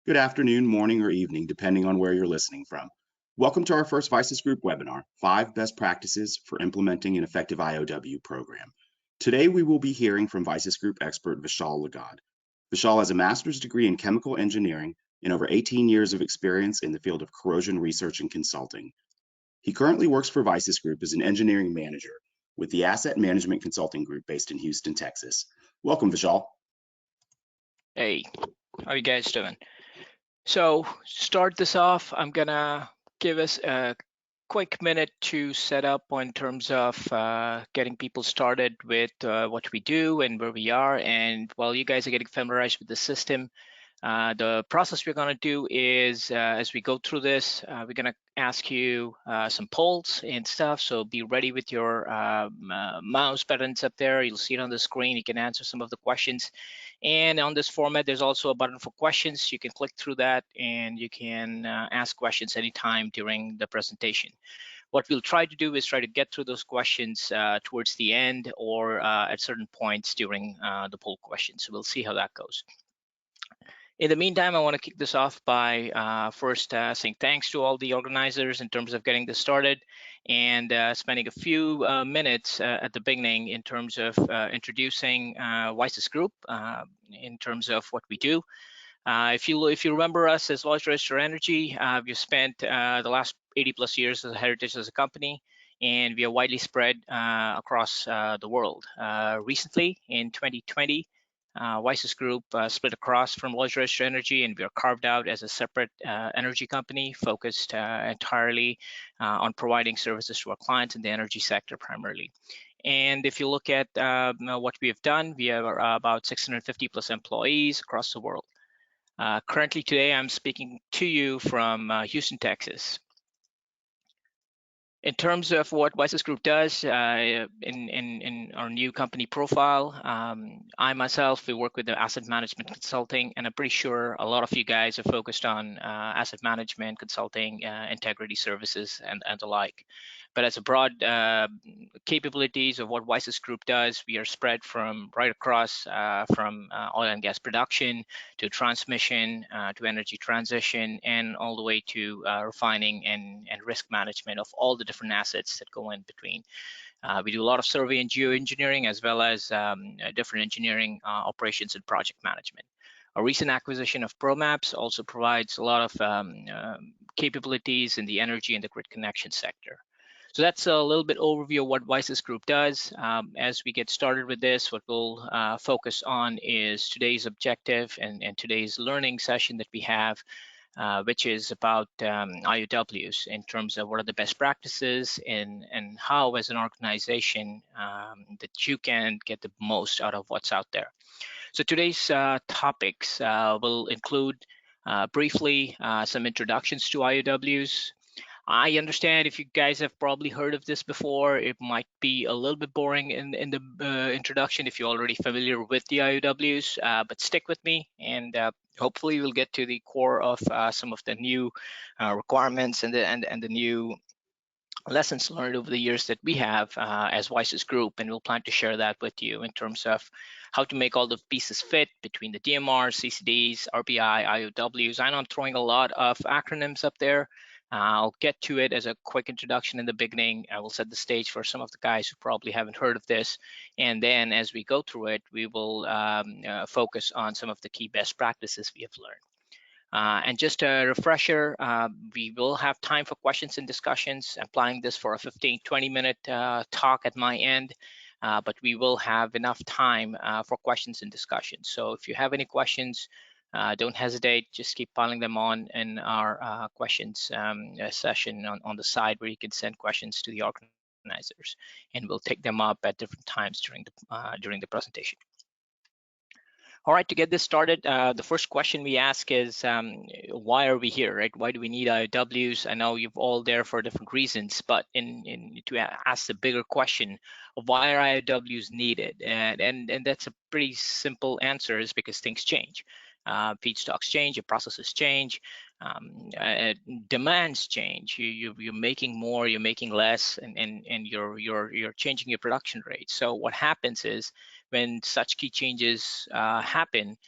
good afternoon, morning, or evening, depending on where you're listening from. Welcome to our first Vices Group webinar, 5 Best Practices for Implementing an Effective IOW Program. Today, we will be hearing from Vices Group expert Vishal Lagad. Vishal has a master's degree in chemical engineering and over 18 years of experience in the field of corrosion research and consulting. He currently works for Vices Group as an engineering manager with the Asset Management Consulting Group based in Houston, Texas. Welcome, Vishal. Hey, how you guys doing? So to start this off, I'm gonna give us a quick minute to set up in terms of getting people started with what we do and where we are. And while you guys are getting familiarized with the system, the process we're going to do is as we go through this, we're going to ask you some polls and stuff. So be ready with your mouse buttons up there. You'll see it on the screen. You can answer some of the questions. And on this format, there's also a button for questions. You can click through that and you can ask questions anytime during the presentation. What we'll try to do is try to get through those questions towards the end or at certain points during the poll questions. So we'll see how that goes. In the meantime, I want to kick this off by first saying thanks to all the organizers in terms of getting this started and spending a few minutes at the beginning in terms of introducing Vices Group in terms of what we do. If you remember us as Lloyd's Register Energy, we've spent the last 80+ years as a heritage as a company, and we are widely spread across the world. Recently, in 2020, Vices Group split across from Lloyd's Register Energy, and we are carved out as a separate energy company focused entirely on providing services to our clients in the energy sector primarily. And if you look at what we have done, we have about 650+ employees across the world. Currently today, I'm speaking to you from Houston, Texas. In terms of what Vices Group does in our new company profile, I myself, we work with the asset management consulting, and I'm pretty sure a lot of you guys are focused on asset management, consulting, integrity services, and the like. But as a broad capabilities of what Vices Group does, we are spread from right across from oil and gas production to transmission to energy transition and all the way to refining and risk management of all the different assets that go in between. We do a lot of survey and geoengineering as well as different engineering operations and project management. A recent acquisition of ProMaps also provides a lot of capabilities in the energy and the grid connection sector. So that's a little bit overview of what Vices Group does. As we get started with this, what we'll focus on is today's objective and today's learning session that we have, which is about IOWs in terms of what are the best practices and how as an organization that you can get the most out of what's out there. So today's topics will include briefly some introductions to IOWs. I understand if you guys have probably heard of this before, it might be a little bit boring in the introduction if you're already familiar with the IOWs, but stick with me and hopefully we'll get to the core of some of the new requirements and the new lessons learned over the years that we have as Vices Group, and we'll plan to share that with you in terms of how to make all the pieces fit between the DMRs, CCDs, RBI, IOWs. I know I'm throwing a lot of acronyms up there. I'll get to it as a quick introduction in the beginning. I will set the stage for some of the guys who probably haven't heard of this. And then as we go through it, we will focus on some of the key best practices we have learned. And just a refresher, we will have time for questions and discussions. I'm planning this for a 15-20 minute talk at my end, but we will have enough time for questions and discussions. So if you have any questions, don't hesitate, just keep piling them on in our questions session on the side where you can send questions to the organizers, and we'll take them up at different times during the presentation. All right, to get this started, the first question we ask is, why are we here, right? Why do we need IOWs? I know you're all there for different reasons, but to ask the bigger question of why are IOWs needed? And that's a pretty simple answer, is because things change. Feedstocks change, your processes change, demands change. You're making more, you're making less, and you're changing your production rate. So what happens is when such key changes happen,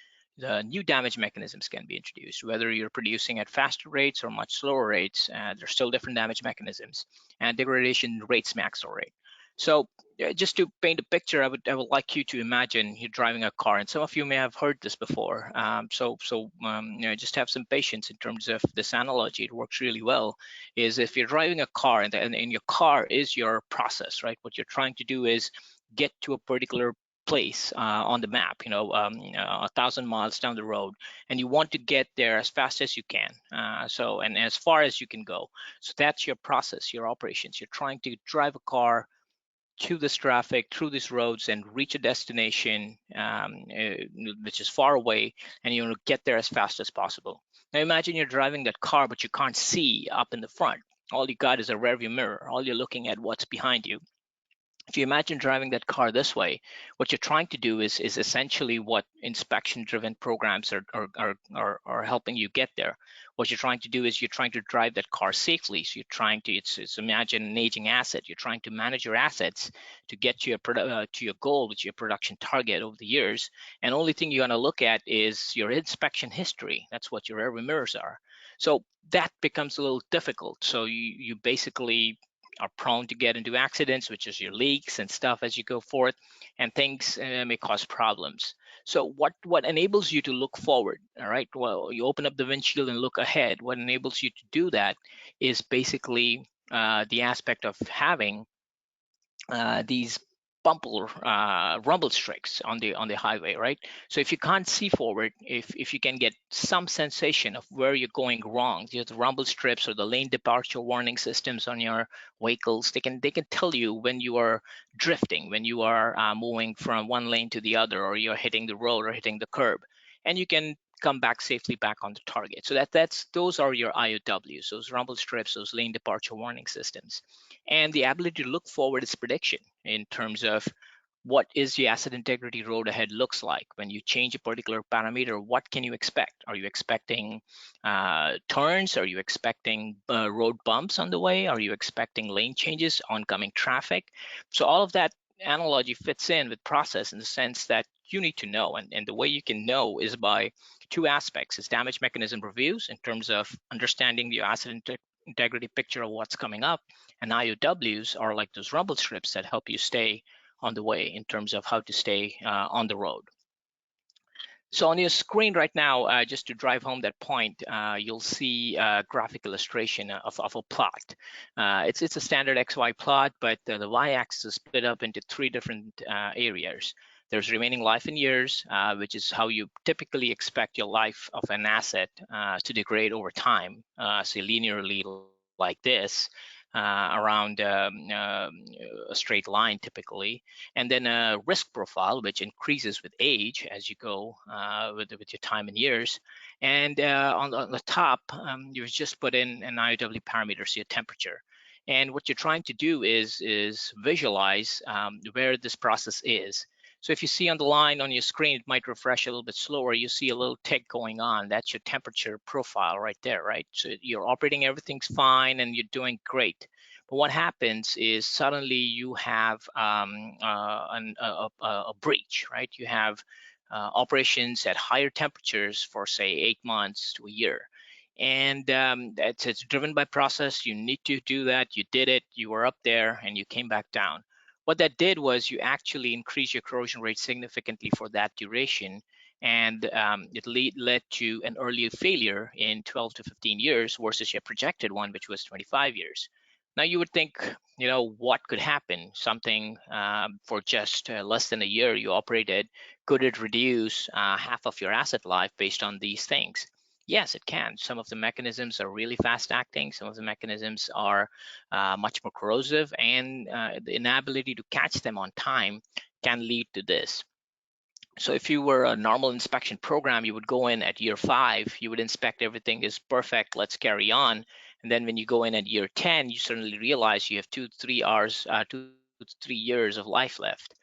the new damage mechanisms can be introduced. Whether you're producing at faster rates or much slower rates, there's still different damage mechanisms, and degradation rates may accelerate. So just to paint a picture, I would like you to imagine you're driving a car, and some of you may have heard this before. Just have some patience in terms of this analogy. It works really well. Is if you're driving a car, and your car is your process, right? What you're trying to do is get to a particular place on the map, 1,000 miles down the road, and you want to get there as fast as you can, and as far as you can go. So that's your process, your operations. You're trying to drive a car to this traffic, through these roads, and reach a destination which is far away, and you want to get there as fast as possible. Now imagine you're driving that car, but you can't see up in the front. All you got is a rearview mirror. All you're looking at what's behind you. If you imagine driving that car this way, what you're trying to do is essentially what inspection-driven programs are helping you get there. What you're trying to do is you're trying to drive that car safely. So you're trying to, it's imagine an aging asset. You're trying to manage your assets to get to your goal, which is your production target over the years. And the only thing you're going to look at is your inspection history. That's what your rearview mirrors are. So that becomes a little difficult. So you basically are prone to get into accidents, which is your leaks and stuff as you go forth, and things may cause problems. So what enables you to look forward? All right, well, you open up the windshield and look ahead. What enables you to do that is basically the aspect of having these rumble strips on the highway, right? So if you can't see forward, if you can get some sensation of where you're going wrong, the rumble strips or the lane departure warning systems on your vehicles, they can tell you when you are drifting, when you are moving from one lane to the other, or you're hitting the road or hitting the curb, and you can come back safely back on the target. So those are your IOWs, those rumble strips, those lane departure warning systems. And the ability to look forward is prediction in terms of what is the asset integrity road ahead looks like. When you change a particular parameter, what can you expect? Are you expecting turns? Are you expecting road bumps on the way? Are you expecting lane changes, oncoming traffic? So all of that analogy fits in with process in the sense that you need to know, and the way you can know is by two aspects: is damage mechanism reviews in terms of understanding your asset integrity picture of what's coming up, and IOWs are like those rumble strips that help you stay on the way in terms of how to stay on the road. So on your screen right now, just to drive home that point, you'll see a graphic illustration of a plot. It's a standard XY plot, but the Y-axis is split up into three different areas. There's remaining life in years, which is how you typically expect your life of an asset to degrade over time, so linearly like this. Around a straight line typically, and then a risk profile which increases with age as you go with your time and years. And on the top, you've just put in an IOW parameter, so your temperature. And what you're trying to do is visualize where this process is. So if you see on the line on your screen, it might refresh a little bit slower. You see a little tick going on. That's your temperature profile right there, right? So you're operating, everything's fine, and you're doing great. But what happens is suddenly you have a breach, right? You have operations at higher temperatures for, say, 8 months to a year. And it's driven by process. You need to do that. You did it. You were up there, and you came back down. What that did was you actually increase your corrosion rate significantly for that duration, and it led to an earlier failure in 12 to 15 years versus your projected one, which was 25 years. Now you would think, what could happen? Something for just less than a year you operated, could it reduce half of your asset life based on these things? Yes, it can. Some of the mechanisms are really fast acting. Some of the mechanisms are much more corrosive, and the inability to catch them on time can lead to this. So if you were a normal inspection program, you would go in at year 5, you would inspect everything is perfect, let's carry on. And then when you go in at year 10, you suddenly realize you have 2 to 3 years of life left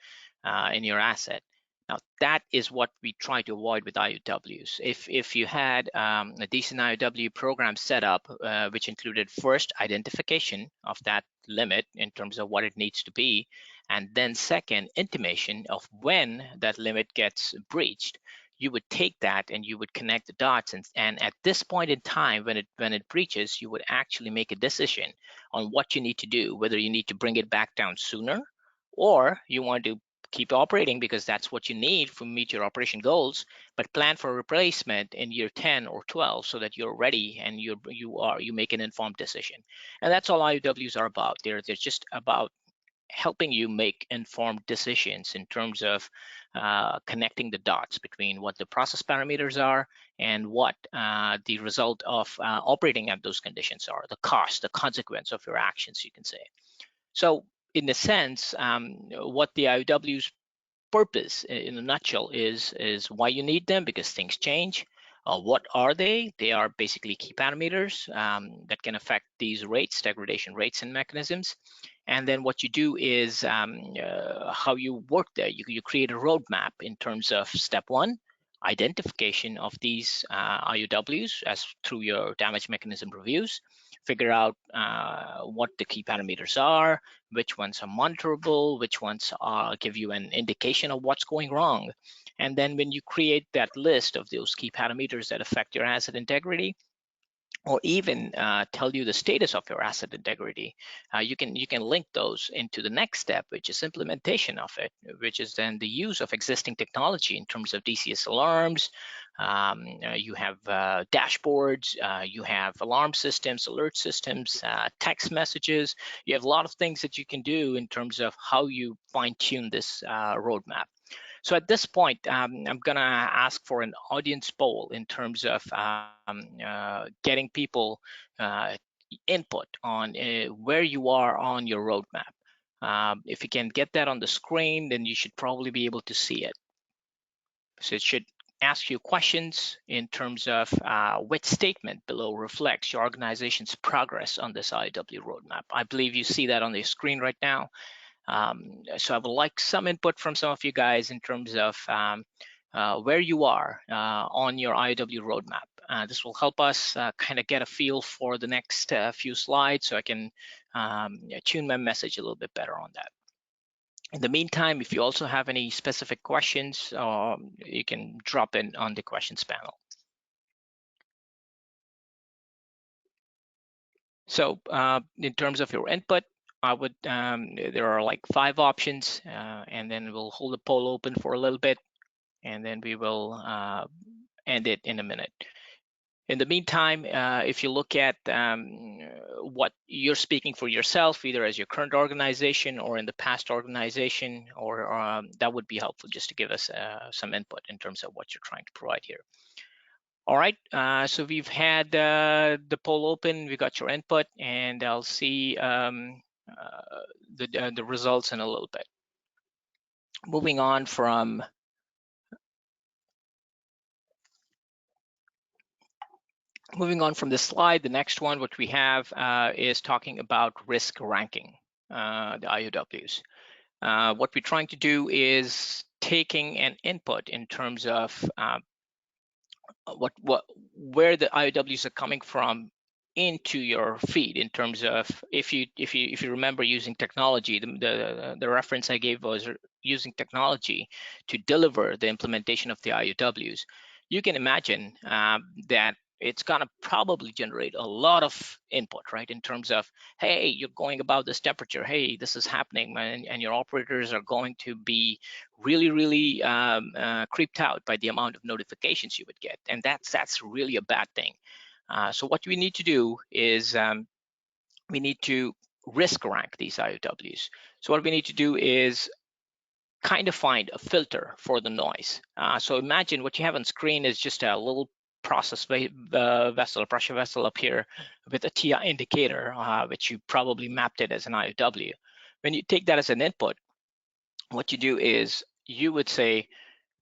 in your asset. Now that is what we try to avoid with IOWs. If you had a decent IOW program set up, which included first identification of that limit in terms of what it needs to be, and then second, intimation of when that limit gets breached, you would take that and you would connect the dots, and at this point in time, when it breaches, you would actually make a decision on what you need to do, whether you need to bring it back down sooner, or you want to keep operating because that's what you need to meet your operation goals, but plan for replacement in year 10 or 12 so that you're ready and you make an informed decision. And that's all IOWs are about. They're just about helping you make informed decisions in terms of connecting the dots between what the process parameters are and what the result of operating at those conditions are, the cost, the consequence of your actions, you can say. So in a sense, what the IOWs purpose in a nutshell is why you need them, because things change. What are they? They are basically key parameters that can affect these rates, degradation rates and mechanisms. And then what you do is how you work there. You create a roadmap in terms of step one, identification of these IOWs as through your damage mechanism reviews. Figure out what the key parameters are, which ones are monitorable, which ones give you an indication of what's going wrong. And then when you create that list of those key parameters that affect your asset integrity, or even tell you the status of your asset integrity, you can link those into the next step, which is implementation of it, which is then the use of existing technology in terms of DCS alarms. You have dashboards, you have alarm systems, alert systems, text messages. You have a lot of things that you can do in terms of how you fine-tune this roadmap. So at this point, I'm going to ask for an audience poll in terms of getting people input on where you are on your roadmap. If you can get that on the screen, then you should probably be able to see it. So it should ask you questions in terms of which statement below reflects your organization's progress on this IOW roadmap. I believe you see that on the screen right now. So I would like some input from some of you guys in terms of where you are on your IOW roadmap. This will help us kind of get a feel for the next few slides so I can tune my message a little bit better on that. In the meantime, if you also have any specific questions, you can drop in on the questions panel. So in terms of your input, I would, there are like 5 options, and then we'll hold the poll open for a little bit, and then we will end it in a minute. In the meantime, if you look at what you're speaking for yourself, either as your current organization or in the past organization, or that would be helpful just to give us some input in terms of what you're trying to provide here. All right, so we've had the poll open, we got your input, and I'll see the results in a little bit. Moving on from this slide, the next one, what we have is talking about risk ranking, the IOWs. What we're trying to do is taking an input in terms of where the IOWs are coming from into your feed, in terms of if you remember using technology, the reference I gave was using technology to deliver the implementation of the IOWs. You can imagine that it's going to probably generate a lot of input, right? In terms of, hey, you're going above this temperature. Hey, this is happening, and your operators are going to be really, really creeped out by the amount of notifications you would get, and that's really a bad thing. So what we need to do is we need to risk rank these IOWs. So what we need to do is kind of find a filter for the noise. So imagine what you have on screen is just a little process vessel, a pressure vessel up here with a TI indicator, which you probably mapped it as an IOW. When you take that as an input, what you do is you would say,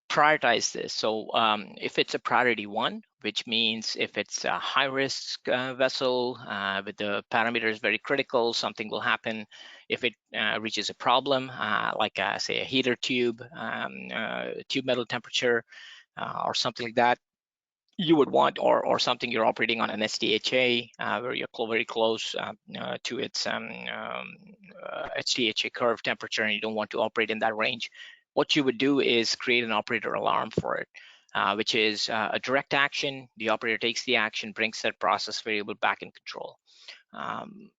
prioritize this. So if it's a priority 1, which means if it's a high risk vessel with the parameters very critical, something will happen. If it reaches a problem, like say a heater tube, tube metal temperature, or something like that, you would want, or something you're operating on an SDHA where you're very close to its SDHA curve temperature, and you don't want to operate in that range. What you would do is create an operator alarm for it. which is a direct action. The operator takes the action, brings that process variable back in control.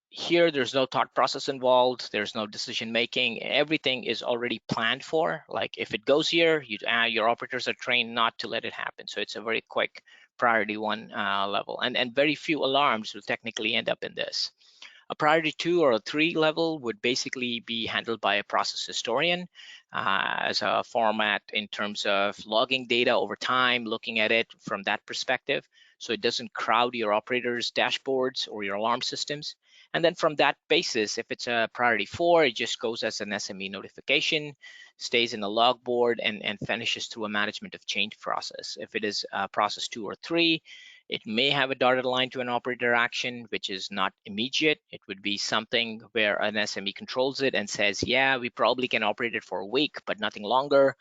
Here, there's no thought process involved. There's no decision making. Everything is already planned for. Like if it goes here, your operators are trained not to let it happen. So it's a very quick priority one level, and very few alarms will technically end up in this. A priority 2 or a 3 level would basically be handled by a process historian as a format in terms of logging data over time, looking at it from that perspective, so it doesn't crowd your operators' dashboards or your alarm systems. And then from that basis, if it's a priority 4, it just goes as an SME notification, stays in the log board, and finishes through a management of change process. If it is process 2 or 3, it may have a dotted line to an operator action, which is not immediate. It would be something where an SME controls it and says, yeah, we probably can operate it for a week, but nothing longer.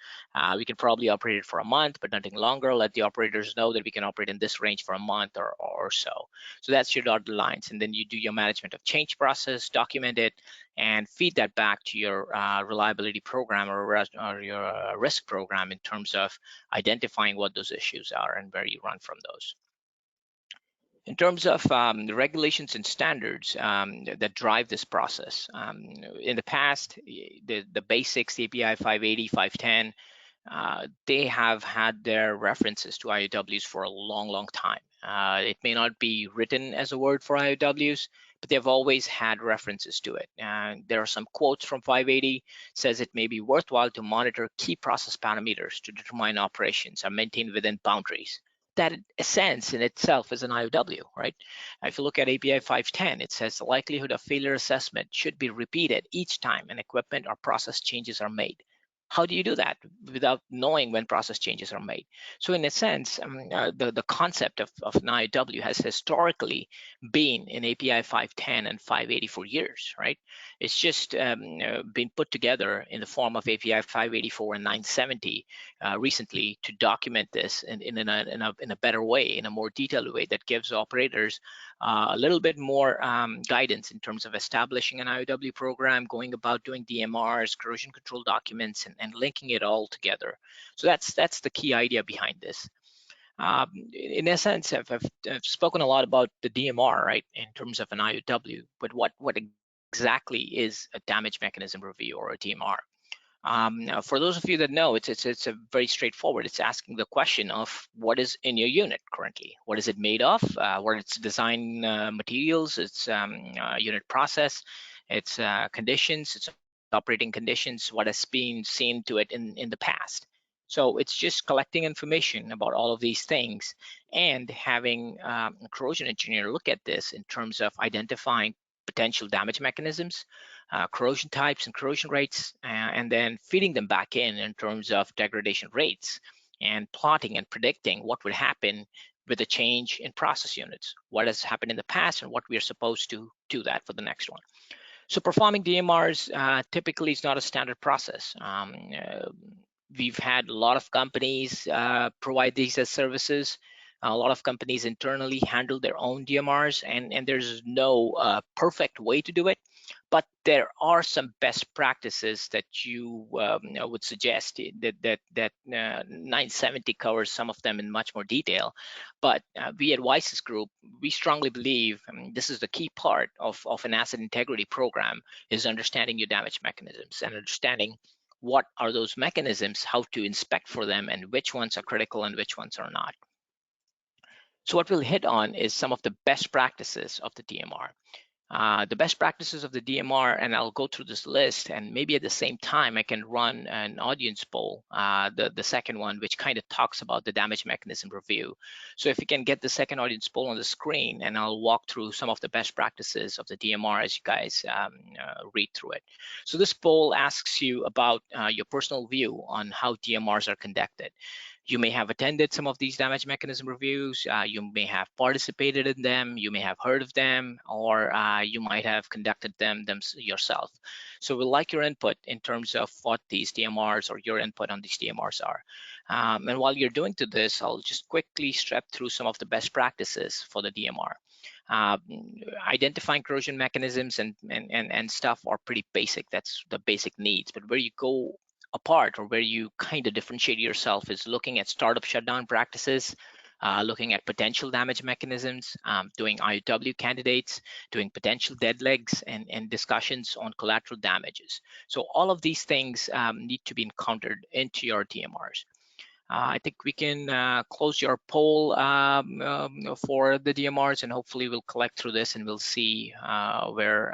We can probably operate it for a month, but nothing longer. Let the operators know that we can operate in this range for a month or so. So that's your dotted lines. And then you do your management of change process, document it, and feed that back to your reliability program or your risk program in terms of identifying what those issues are and where you run from those. In terms of the regulations and standards that drive this process, in the past, the basics, the API 580, 510, they have had their references to IOWs for a long, long time. It may not be written as a word for IOWs, but they've always had references to it. And there are some quotes from 580, says it may be worthwhile to monitor key process parameters to determine operations are maintained within boundaries. That sense in itself is an IOW, right? If you look at API 510, it says the likelihood of failure assessment should be repeated each time an equipment or process changes are made. How do you do that without knowing when process changes are made? So in a sense, the concept of an IOW has historically been in API 510 and 580 for years, right? It's just been put together in the form of API 584 and 970 recently to document this in a better way, in a more detailed way that gives operators a little bit more guidance in terms of establishing an IOW program, going about doing DMRs, corrosion control documents, and linking it all together. So that's the key idea behind this. In essence, I've spoken a lot about the DMR, right, in terms of an IOW, but what exactly is a damage mechanism review or a DMR? For those of you that know, it's a very straightforward. It's asking the question of what is in your unit currently, what is it made of, what are its design materials, its unit process, its conditions, its operating conditions, what has been seen to it in the past. So it's just collecting information about all of these things and having a corrosion engineer look at this in terms of identifying potential damage mechanisms, corrosion types and corrosion rates, and then feeding them back in terms of degradation rates and plotting and predicting what would happen with a change in process units, what has happened in the past and what we are supposed to do that for the next one. So performing DMRs typically is not a standard process. We've had a lot of companies provide these as services. A lot of companies internally handle their own DMRs, and there's no perfect way to do it. But there are some best practices that you would suggest that 970 covers some of them in much more detail. But we at Vices Group, we strongly believe this is the key part of an asset integrity program, is understanding your damage mechanisms and understanding what are those mechanisms, how to inspect for them, and which ones are critical and which ones are not. So what we'll hit on is some of the best practices of the DMR. The best practices of the DMR, and I'll go through this list, and maybe at the same time I can run an audience poll, the second one, which kind of talks about the damage mechanism review. So if you can get the second audience poll on the screen, and I'll walk through some of the best practices of the DMR as you guys read through it. So this poll asks you about your personal view on how DMRs are conducted. You may have attended some of these damage mechanism reviews, you may have participated in them, you may have heard of them, or you might have conducted them yourself. So we'd like your input in terms of what these DMRs or your input on these DMRs are. And while you're doing to this, I'll just quickly step through some of the best practices for the DMR. Identifying corrosion mechanisms and stuff are pretty basic. That's the basic needs. But where you go apart, or where you kind of differentiate yourself, is looking at startup shutdown practices, looking at potential damage mechanisms, doing IOW candidates, doing potential dead legs, and discussions on collateral damages. So all of these things need to be encountered into your DMRs. I think we can close your poll for the DMRs, and hopefully we'll collect through this and we'll see where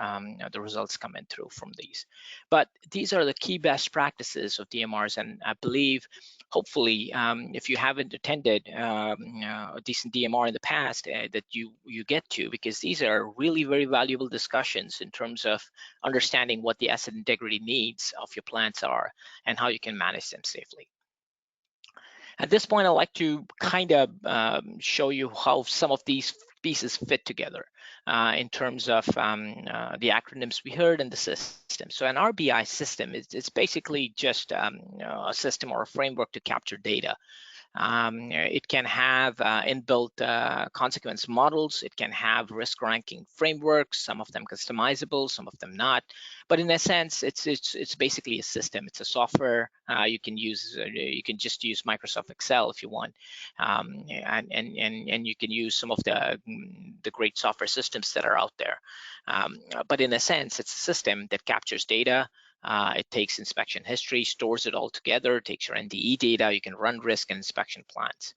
the results come in through from these. But these are the key best practices of DMRs, and I believe hopefully if you haven't attended a decent DMR in the past, that you get to, because these are really very valuable discussions in terms of understanding what the asset integrity needs of your plants are and how you can manage them safely. At this point, I'd like to kind of show you how some of these pieces fit together in terms of the acronyms we heard and the system. So an RBI system is it's basically just a system or a framework to capture data. It can have inbuilt consequence models. It can have risk ranking frameworks, some of them customizable, some of them not. But in a sense, it's basically a system. It's a software. You can use. You can just use Microsoft Excel if you want, and you can use some of the great software systems that are out there. But in a sense, it's a system that captures data. It takes inspection history, stores it all together, takes your NDE data, you can run risk and inspection plans.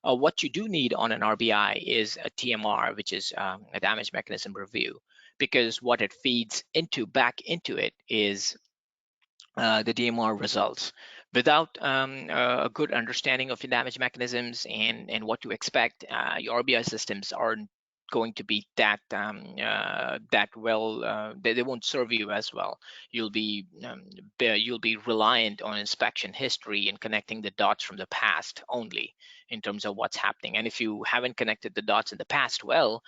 What you do need on an RBI is a TMR, which is a damage mechanism review, because what it feeds back into it is the DMR results. Without a good understanding of your damage mechanisms and what to expect, your RBI systems aren't going to be that well. They won't serve you as well. You'll be reliant on inspection history and connecting the dots from the past only in terms of what's happening. And if you haven't connected the dots in the past, well,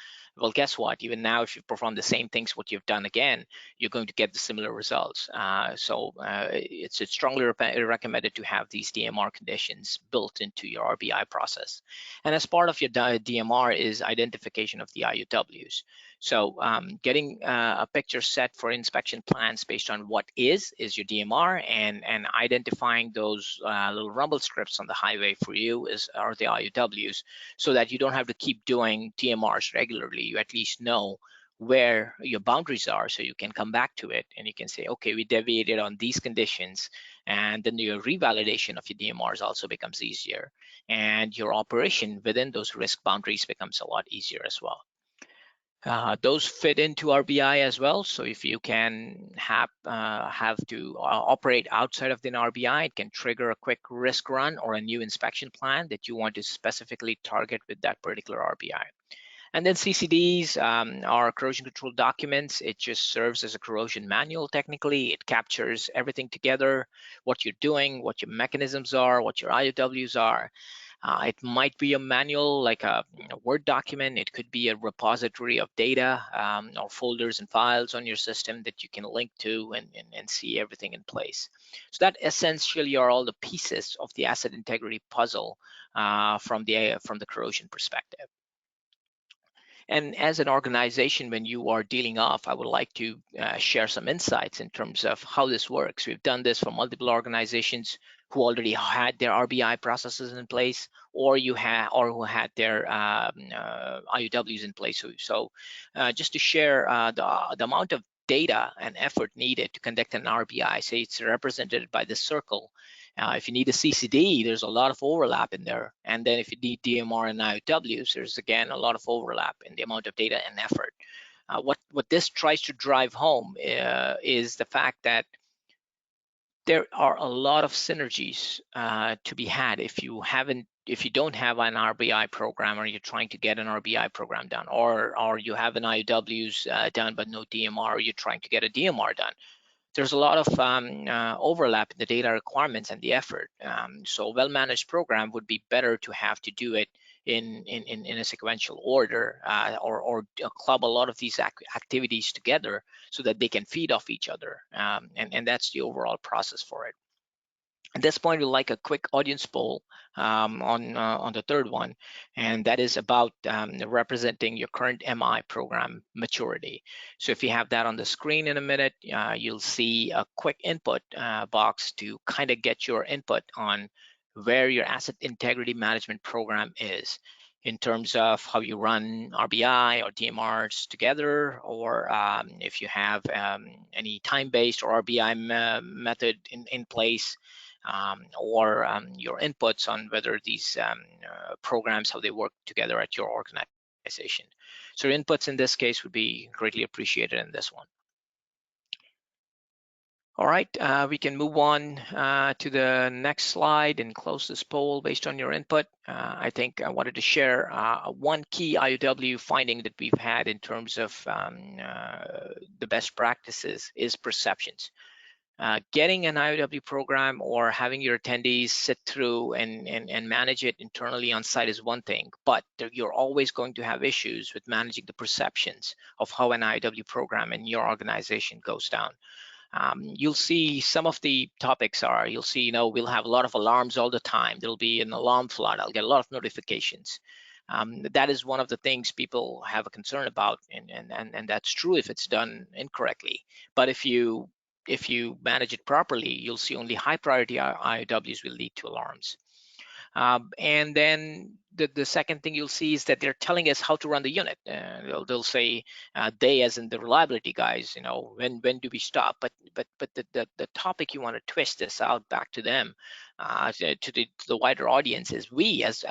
guess what? Even now, if you perform the same things what you've done again, you're going to get the similar results. It's strongly recommended to have these DMR conditions built into your RBI process. And as part of your DMR is identification of the IOWs. So getting a picture set for inspection plans based on what is your DMR, and identifying those little rumble strips on the highway for you are the IOWs, so that you don't have to keep doing DMRs regularly. You at least know where your boundaries are, so you can come back to it and you can say, okay, we deviated on these conditions, and then your revalidation of your DMRs also becomes easier, and your operation within those risk boundaries becomes a lot easier as well. Those fit into RBI as well. So if you can have to operate outside of the RBI, it can trigger a quick risk run or a new inspection plan that you want to specifically target with that particular RBI. And then CCDs are corrosion control documents. It just serves as a corrosion manual technically. It captures everything together, what you're doing, what your mechanisms are, what your IOWs are. It might be a manual, like a Word document. It could be a repository of data or folders and files on your system that you can link to and see everything in place. So that essentially are all the pieces of the asset integrity puzzle from the corrosion perspective. And as an organization, when you are dealing off, I would like to share some insights in terms of how this works. We've done this for multiple organizations who already had their RBI processes in place, or who had their IOWs in place. So just to share the amount of data and effort needed to conduct an RBI, say it's represented by this circle. If you need a CCD, there's a lot of overlap in there. And then if you need DMR and IOWs, there's again a lot of overlap in the amount of data and effort. What this tries to drive home is the fact that there are a lot of synergies to be had if you don't have an RBI program, or you're trying to get an RBI program done, or you have an IOWs done but no DMR, or you're trying to get a DMR done. There's a lot of overlap in the data requirements and the effort. So a well-managed program would be better to have to do it in a sequential order, or club a lot of these activities together so that they can feed off each other. And that's the overall process for it. At this point, we'd like a quick audience poll on the third one, and that is about representing your current MI program maturity. So if you have that on the screen in a minute, you'll see a quick input box to kind of get your input on where your asset integrity management program is in terms of how you run RBI or DMRs together, or if you have any time-based or RBI method in place, or your inputs on whether these programs, how they work together at your organization. So inputs in this case would be greatly appreciated in this one. All right, we can move on to the next slide and close this poll based on your input. I think I wanted to share one key IOW finding that we've had in terms of the best practices is perceptions. Getting an IOW program or having your attendees sit through and manage it internally on site is one thing, but you're always going to have issues with managing the perceptions of how an IOW program in your organization goes down. You'll see some of the topics are, you'll see, we'll have a lot of alarms all the time. There'll be an alarm flood. I'll get a lot of notifications. That is one of the things people have a concern about, and that's true if it's done incorrectly. But if you manage it properly, you'll see only high priority IOWs will lead to alarms. And then the second thing you'll see is that they're telling us how to run the unit. They'll say they, as in the reliability guys, when do we stop? But the topic you want to twist this out back to them, to the wider audience, is we as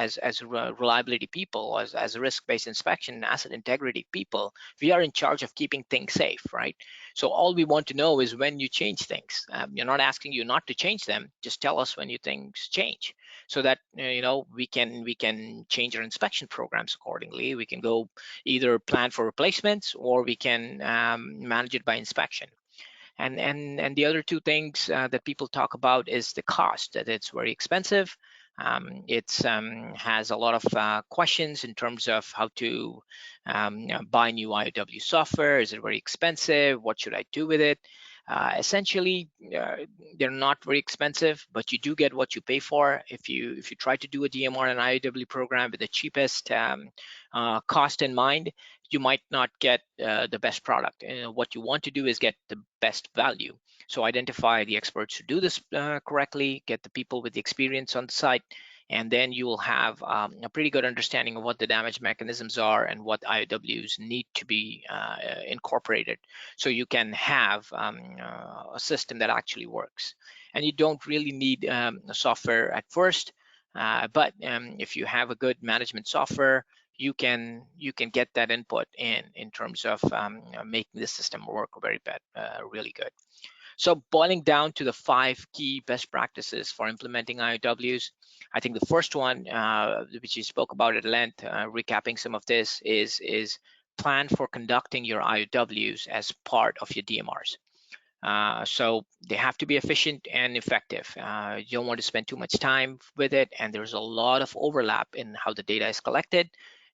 reliability people, as risk-based inspection and asset integrity people, we are in charge of keeping things safe, right? So all we want to know is when you change things. You're not asking you not to change them, just tell us when you things change, so that we can change our inspection programs accordingly. We can go either plan for replacements, or we can manage it by inspection. And the other two things that people talk about is the cost, that it's very expensive. It has a lot of questions in terms of how to buy new IOW software. Is it very expensive? What should I do with it? Essentially, they're not very expensive, but you do get what you pay for. If you try to do a DMR and IOW program with the cheapest cost in mind, you might not get the best product. What you want to do is get the best value. So identify the experts who do this correctly, get the people with the experience on the site, and then you will have a pretty good understanding of what the damage mechanisms are and what IOWs need to be incorporated, so you can have a system that actually works. And you don't really need software at first, but if you have a good management software, you can get that input in terms of making the system work really good. So boiling down to the 5 key best practices for implementing IOWs, I think the first one, which you spoke about at length, recapping some of this, is plan for conducting your IOWs as part of your DMRs. So they have to be efficient and effective. You don't want to spend too much time with it, and there's a lot of overlap in how the data is collected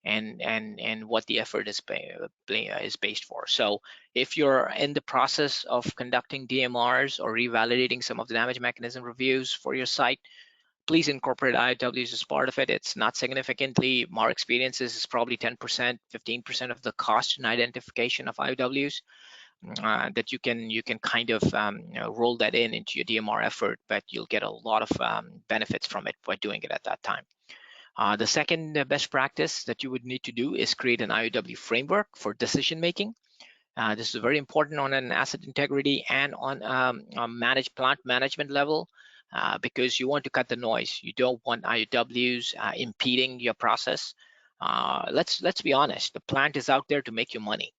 and what the effort is based for. So if you're in the process of conducting DMRs or revalidating some of the damage mechanism reviews for your site, please incorporate IOWs as part of it. It's not significantly, our experiences is probably 10%, 15% of the cost and identification of IOWs. That you can kind of roll that into your DMR effort, but you'll get a lot of benefits from it by doing it at that time. The second best practice that you would need to do is create an IOW framework for decision making. This is very important on an asset integrity and on a plant management level, because you want to cut the noise. You don't want IOWs impeding your process. Let's be honest, the plant is out there to make you money.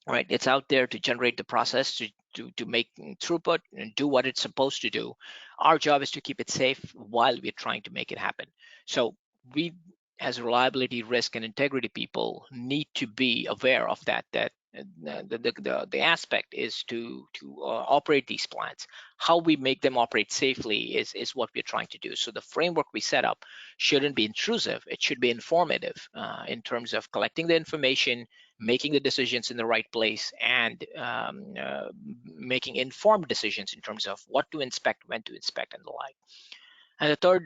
Right, it's out there to generate the process, to make throughput and do what it's supposed to do. Our job is to keep it safe while we're trying to make it happen. So we, as reliability, risk, and integrity people, need to be aware of that. The aspect is to operate these plants. How we make them operate safely is what we're trying to do. So the framework we set up shouldn't be intrusive. It should be informative in terms of collecting the information, making the decisions in the right place, and making informed decisions in terms of what to inspect, when to inspect, and the like. And the third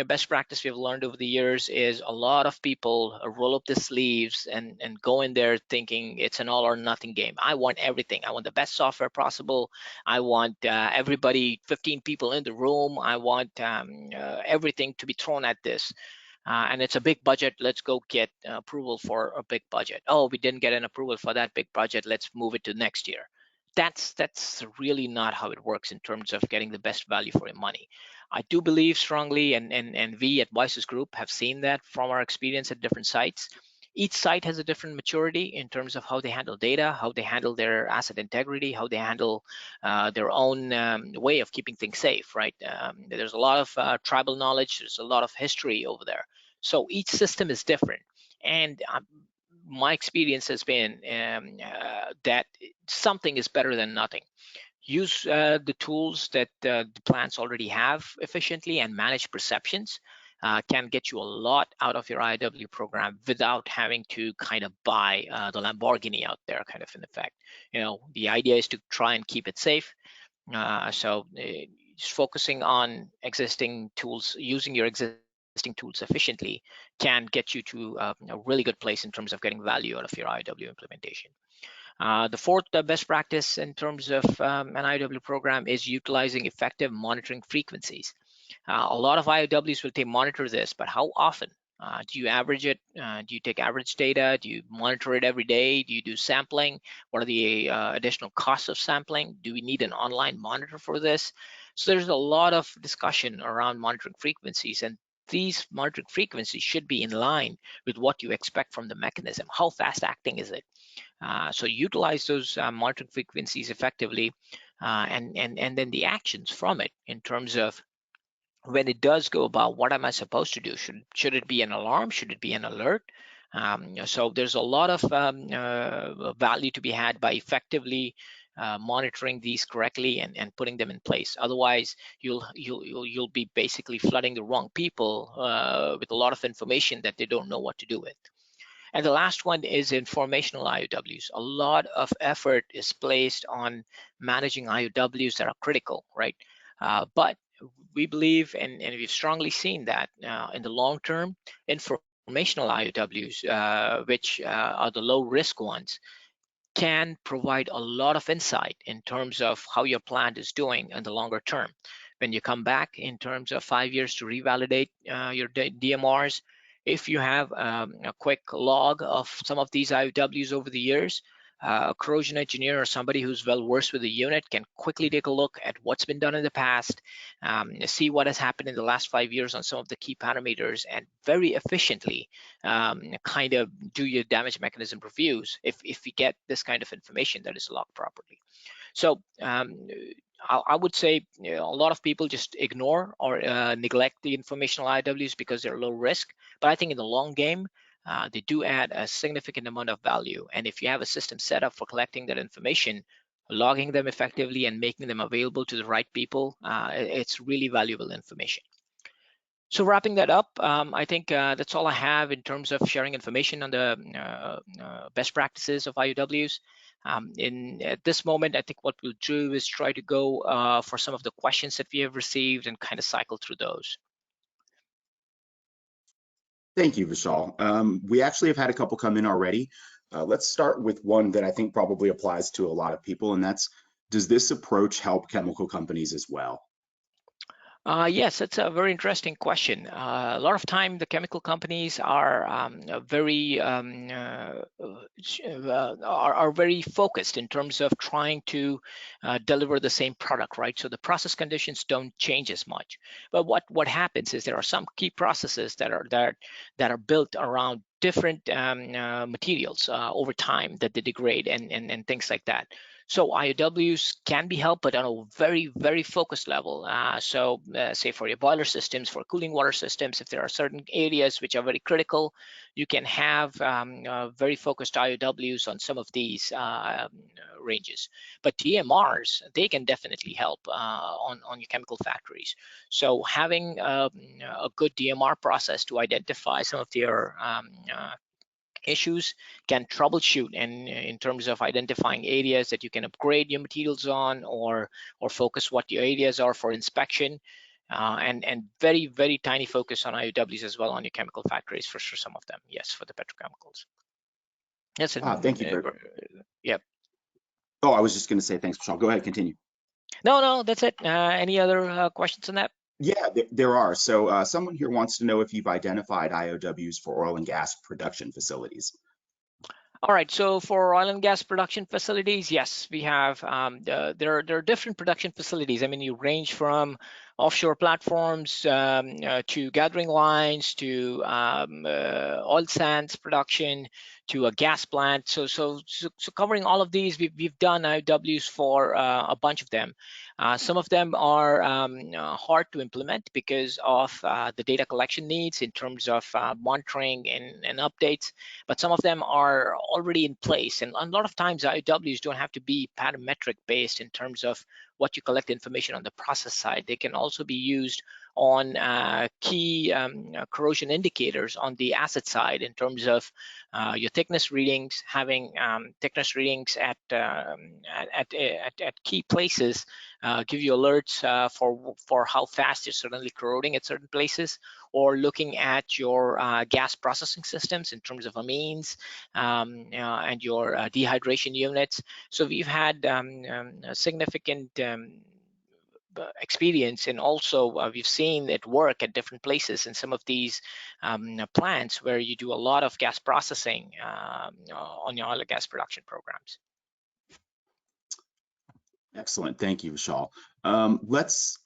best practice we've learned over the years is a lot of people roll up the sleeves and go in there thinking it's an all or nothing game. I want everything. I want the best software possible. I want everybody, 15 people in the room. I want everything to be thrown at this. And it's a big budget. Let's go get approval for a big budget. Oh, we didn't get an approval for that big budget. Let's move it to next year. That's really not how it works in terms of getting the best value for your money. I do believe strongly, and we at Vices Group have seen that from our experience at different sites. Each site has a different maturity in terms of how they handle data, how they handle their asset integrity, how they handle their own way of keeping things safe, right? There's a lot of tribal knowledge, there's a lot of history over there. So each system is different. And my experience has been that something is better than nothing. Use the tools that the plants already have efficiently and manage perceptions. Can get you a lot out of your IOW program without having to kind of buy the Lamborghini out there, kind of in effect. The idea is to try and keep it safe. So just focusing on existing tools, using your existing tools efficiently, can get you to a really good place in terms of getting value out of your IOW implementation. The fourth best practice in terms of an IOW program is utilizing effective monitoring frequencies. A lot of IOWs will monitor this, but how often? Do you average it? Do you take average data? Do you monitor it every day? Do you do sampling? What are the additional costs of sampling? Do we need an online monitor for this? So there's a lot of discussion around monitoring frequencies, and these monitoring frequencies should be in line with what you expect from the mechanism. How fast acting is it? So utilize those monitoring frequencies effectively, and then the actions from it in terms of when it does go about, what am I supposed to do? Should it be an alarm? Should it be an alert? So there's a lot of value to be had by effectively monitoring these correctly and putting them in place. Otherwise, you'll be basically flooding the wrong people with a lot of information that they don't know what to do with. And the last one is informational IOWs. A lot of effort is placed on managing IOWs that are critical, right? But we believe, and we've strongly seen that in the long term, informational IOWs, which are the low risk ones, can provide a lot of insight in terms of how your plant is doing in the longer term. When you come back in terms of 5 years to revalidate your DMRs, if you have a quick log of some of these IOWs over the years, a corrosion engineer or somebody who's well versed with the unit can quickly take a look at what's been done in the past, see what has happened in the last 5 years on some of the key parameters, and very efficiently kind of do your damage mechanism reviews if you get this kind of information that is logged properly. So I would say a lot of people just ignore or neglect the informational IOWs because they're low risk. But I think in the long game, they do add a significant amount of value. And if you have a system set up for collecting that information, logging them effectively and making them available to the right people, it's really valuable information. So wrapping that up, I think that's all I have in terms of sharing information on the best practices of IOWs. At this moment, I think what we'll do is try to go for some of the questions that we have received and kind of cycle through those. Thank you, Vishal. We actually have had a couple come in already. Let's start with one that I think probably applies to a lot of people, and that's, does this approach help chemical companies as well? Yes, that's a very interesting question. A lot of time, the chemical companies are very focused in terms of trying to deliver the same product, right? So the process conditions don't change as much. But what happens is there are some key processes that are built around different materials over time that they degrade and things like that. So IOWs can be helped, but on a very, very focused level. Say for your boiler systems, for cooling water systems, if there are certain areas which are very critical, you can have very focused IOWs on some of these ranges. But DMRs, they can definitely help on your chemical factories. So having a good DMR process to identify some of their issues, can troubleshoot and in terms of identifying areas that you can upgrade your materials on, or focus what your areas are for inspection, and very tiny focus on IOWs as well on your chemical factories for sure, some of them, yes, for the petrochemicals. Yes, Thank you very much. yep. Oh, I was just going to say thanks, Vishal. Go ahead, continue. No, that's it. Any other questions on that? Yeah, there are. So someone here wants to know if you've identified IOWs for oil and gas production facilities. All right, so for oil and gas production facilities, yes, we have. There are different production facilities. I mean, you range from offshore platforms to gathering lines to oil sands production to a gas plant. So covering all of these, we've done IOWs for a bunch of them. Some of them are hard to implement because of the data collection needs in terms of monitoring and updates, but some of them are already in place. And a lot of times IOWs don't have to be parametric based in terms of what you collect information on the process side. They can also be used on key corrosion indicators on the asset side in terms of your thickness readings, having thickness readings at key places give you alerts for how fast you're suddenly corroding at certain places, or looking at your gas processing systems in terms of amines and your dehydration units. So we've had a significant experience, and also we've seen it work at different places in some of these plants where you do a lot of gas processing on your oil and gas production programs. Excellent. Thank you, Vishal.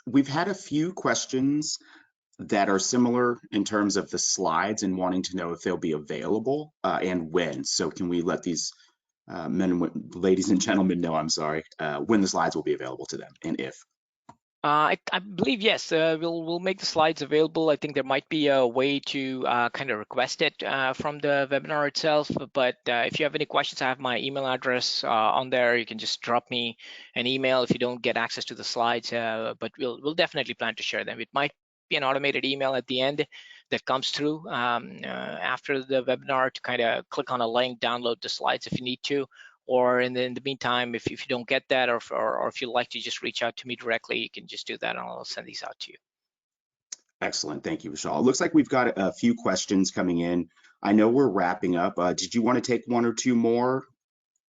We've had a few questions that are similar in terms of the slides and wanting to know if they'll be available and when. So can we let these ladies and gentlemen know, I'm sorry, when the slides will be available to them and if? I believe yes. We'll make the slides available. I think there might be a way to kind of request it from the webinar itself. But if you have any questions, I have my email address on there. You can just drop me an email if you don't get access to the slides. But we'll definitely plan to share them. It might be an automated email at the end that comes through after the webinar to kind of click on a link, download the slides if you need to. Or in the meantime, if you don't get that, or if you'd like to just reach out to me directly, you can just do that and I'll send these out to you. Excellent. Thank you, Vishal. It looks like we've got a few questions coming in. I know we're wrapping up. Did you want to take one or two more,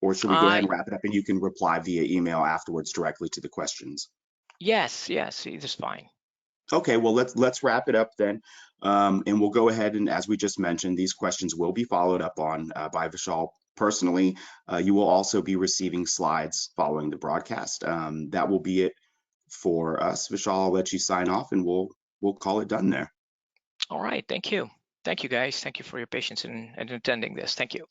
or should we go ahead and wrap it up and you can reply via email afterwards directly to the questions? Yes, either's fine. Okay, well, let's wrap it up then. And we'll go ahead and, as we just mentioned, these questions will be followed up on by Vishal personally. You will also be receiving slides following the broadcast. That will be it for us. Vishal, I'll let you sign off and we'll call it done there. All right, thank you. Thank you, guys. Thank you for your patience in attending this. Thank you.